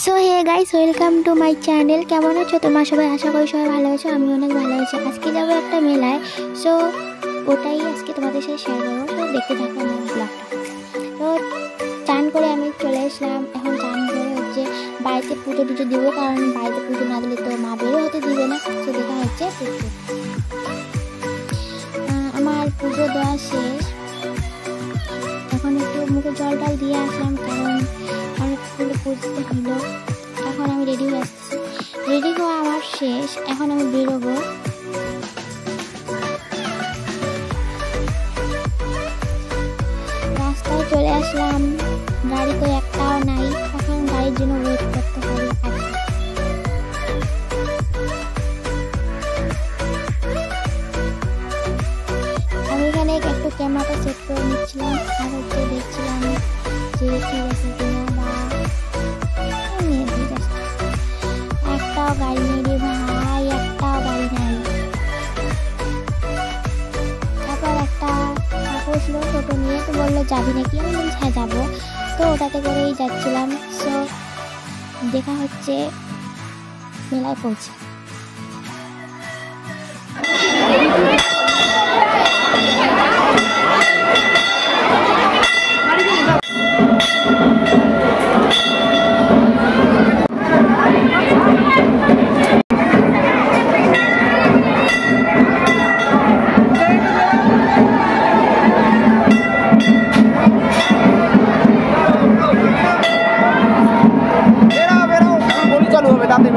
So hey guys, welcome to my channel. কেমন আছো তোমরা সবাই? আশা করি সবাই ভালো আছো। আমি অনেক ভালো আছি। আজকে যাবো একটা মেলায়, সো ওটাই আজকে তোমাদের সাথে শেয়ার করবো। সো দেখতে থাকো আমার ব্লগটা। তো চান করে আমি চলে আসলাম। এখন চান করে বাড়িতে পুজো টুজো দিব, কারণ বাড়িতে পুজো না দিলে তো মা বেরো হতে দিবে না। সো দেখা হচ্ছে আমার পুজো দেওয়া শেষ। এখন একটু মুখে জল টল দিয়ে আসলাম, কারণ অনেকগুলো পুজোতে হলো। এখন আমি রেডি হয়ে আসছি। রেডি হওয়া আমার শেষ। এখন আমি বেরোবো। রাস্তায় চলে আসলাম, গাড়ি তো একটাও নাই। এখন গাড়ির জন্য ওয়েট করতে হবে। আমি এখানে একটু ক্যামেরাটা সেট করে নিচ্ছিলাম, আর দেখছিলাম যে ঠিক আছে কিনা, বা একটাও গাড়ি নেই রে ভাই, একটাও গাড়ি নাই। তারপর একটা কাকু ছিল টোটো নিয়ে, তো বললো যাবি নাকি? আমি বলছি হ্যাঁ যাবো। তো ওটাতে করেই যাচ্ছিলাম। সো দেখা হচ্ছে মেলায় পৌঁছে।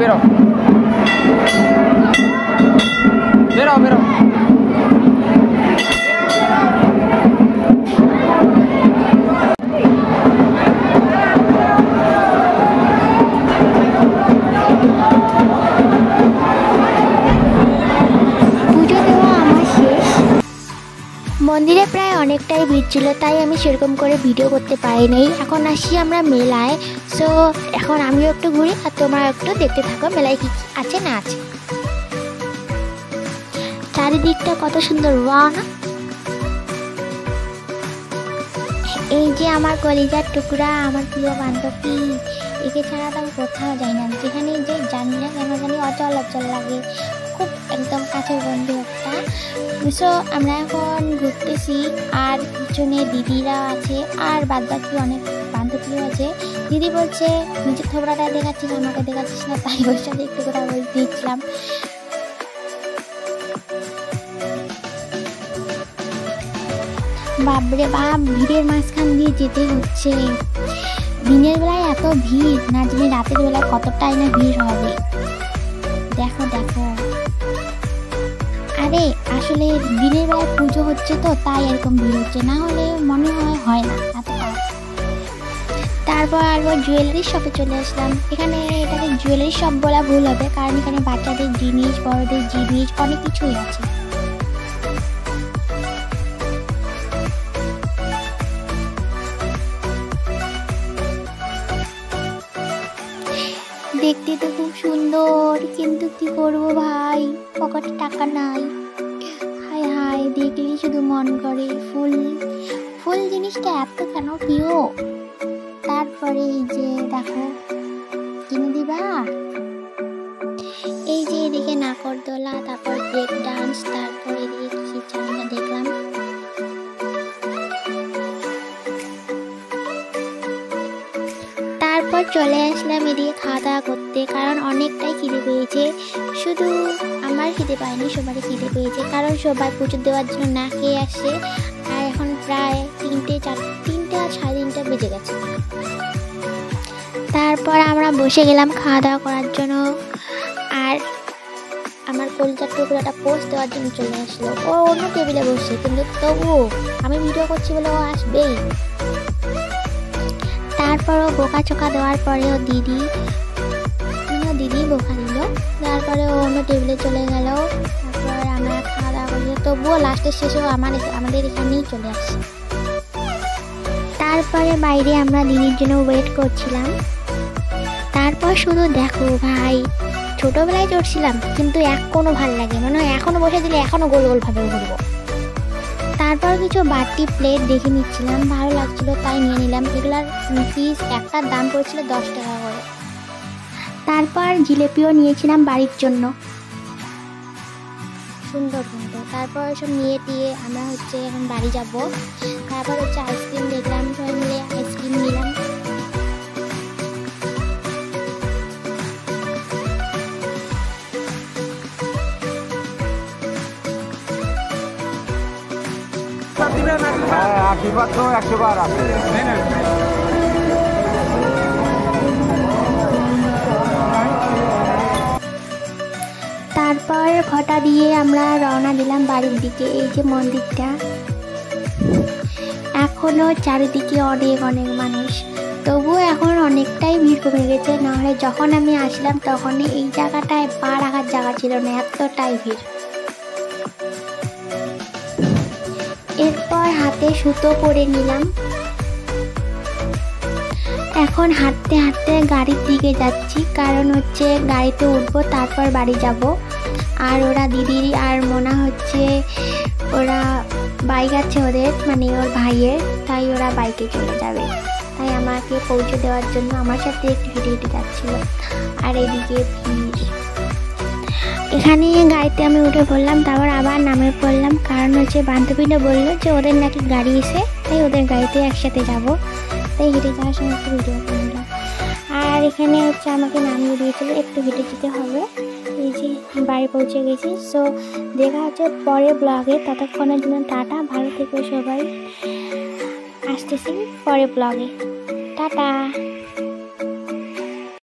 বেরো বেরো বেরো। মন্দিরে প্রায় অনেকটাই ভিড় ছিল, তাই আমি সেরকম করে ভিডিও করতে পারিনি। এখন আসি আমরা মেলায়। সো এখন আমিও একটু ঘুরি আর তোমরা একটু দেখতে থাকো মেলায় কি আছে না আছে। চারিদিকটা কত সুন্দর, ওয়াও না? এই যে আমার কলিজার টুকরা, আমার প্রিয় বান্ধবী, একে ছাড়া তো আমি কোথাও যাই না। যেখানে যে জানি না কেন জানি অচল অচল লাগে, খুব একদম কাছের বন্ধু একটা। সো আমরা এখন ঘুরতেছি, আর পিছনে দিদিরা আছে, আর বাদ বাকি অনেক বান্ধবীও আছে। দিদি বলছে নিজের থোবড়াটা দেখাচ্ছিস, আমাকে দেখাচ্ছিস না, তাই ওর সাথে একটু কথা বলতে দিচ্ছিলাম। বাপরে বাপ, ভিড়ের মাঝখান দিয়ে যেতে হচ্ছে। দিনের বেলায় এত ভিড় না জানি রাতের বেলায় কতটাই না ভিড় হবে। দেখো দেখো, আরে আসলে দিনের বেলায় পুজো হচ্ছে তো তাই এরকম ভিড় হচ্ছে, না হলে মনে হয় না এতটা। তারপর আবার জুয়েলারি শপে চলে আসলাম। এখানে এটাকে জুয়েলারি শপ বলা ভুল হবে, কারণ এখানে বাচ্চাদের জিনিস, বড়দের জিনিস অনেক কিছুই আছে। দেখতে তো খুব সুন্দর, কিন্তু কি করবো ভাই, পকেটে টাকা নাই। হায় হায়, দেখলেই শুধু মন করে ফুল ফুল জিনিসটা এত কেন প্রিয়। তারপরে এই যে দেখো, কিনে দিবা? এই যে এদিকে নাকরদোলা, তারপর ব্রেক ডান্স, তারপর এদিকে কি জানি না দেখলাম। তারপর চলে আসলাম এদিকে খাওয়া দাওয়া করতে, কারণ অনেকটাই খিদে পেয়েছে। শুধু আমার খিদে পায়নি, সবারই খিদে পেয়েছে, কারণ সবাই পুজো দেওয়ার জন্য না খেয়ে আসে। আর এখন প্রায় তিনটে আর 3:30 বেজে গেছে। তারপর আমরা বসে গেলাম খাওয়া দাওয়া করার জন্য। আর আমার কলিজার টুকরাটা পোস্ট দেওয়ার জন্য চলে আসলো। ও অন্য টেবিলে বসে, কিন্তু তবুও আমি ভিডিও করছি বলে ও আসবেই। তারপরও বোকা চোকা দেওয়ার পরেও দিদি বোকা দিল। তারপরে ও অন্য টেবিলে চলে গেল। তারপর আমরা খাওয়া দাওয়া করি, তবুও লাস্টের শেষেও আমাদের এখানেই চলে আসে। তারপরে বাইরে আমরা দিদির জন্য ওয়েট করছিলাম। তারপর শুধু দেখো ভাই, ছোটবেলায় চড়ছিলাম, কিন্তু এখনো ভাল লাগে, মনে হয় এখনো বসে দিলে এখনো গোল গোল ভাবে ঘুরবো। তারপর কিছু বাটি প্লেট দেখে নিচ্ছিলাম, ভালো লাগছিল তাই নিয়ে নিলাম। এগুলার পিস একটার দাম পড়েছিল 10 টাকা করে। তারপর জিলেপিও নিয়েছিলাম বাড়ির জন্য, সুন্দর কিন্তু। তারপর সব নিয়ে টিয়ে আমরা হচ্ছে এখন বাড়ি যাব। তারপর হচ্ছে আইসক্রিম দেখলাম, সবাই মিলে আইসক্রিম নিলাম। আশীর্বাদ তো 100 বার আছে। তারপর ঘটা দিয়ে আমরা রওনা দিলাম বাড়ির দিকে। এই যে মন্দিরটা, এখনো চারিদিকে অনেক অনেক মানুষ, তবুও এখন অনেকটাই ভিড় কমে গেছে। নাহলে যখন আমি আসলাম তখন এই জায়গাটায় পা রাখার জায়গা ছিল না, এতটাই ভিড়। এরপর হাতে সুতো পরে নিলাম। এখন হাঁটতে হাঁটতে গাড়ির দিকে যাচ্ছি, কারণ হচ্ছে গাড়িতে উঠবো তারপর বাড়ি যাব। আর ওরা দিদির আর মনে হচ্ছে ওরা বাইক আছে ওদের, মানে ওর ভাইয়ের, তাই ওরা বাইকে চলে যাবে। তাই আমাকে পৌঁছে দেওয়ার জন্য আমার সাথে একটু হেঁটে হেঁটে যাচ্ছিল। আর এদিকে ভিড়। এখানে গাড়িতে আমি উঠে পড়লাম, তারপর আবার নামে পড়লাম, কারণ হচ্ছে বান্ধবীরা বললো যে ওদের নাকি গাড়ি এসে, তাই ওদের গাড়িতে একসাথে যাব। তাই হেঁটে যাওয়ার সময় একটু ভিডিও করলাম। আর এখানে হচ্ছে আমাকে নামিয়ে দিয়েছিল, একটু হেঁটে যেতে হবে। এই যে বাড়ি পৌঁছে গেছি। সো দেখা হচ্ছে পরের ব্লগে, ততক্ষণের জন্য টাটা, ভালো থেকো সবাই। আসতেছি পরের ব্লগে, টাটা।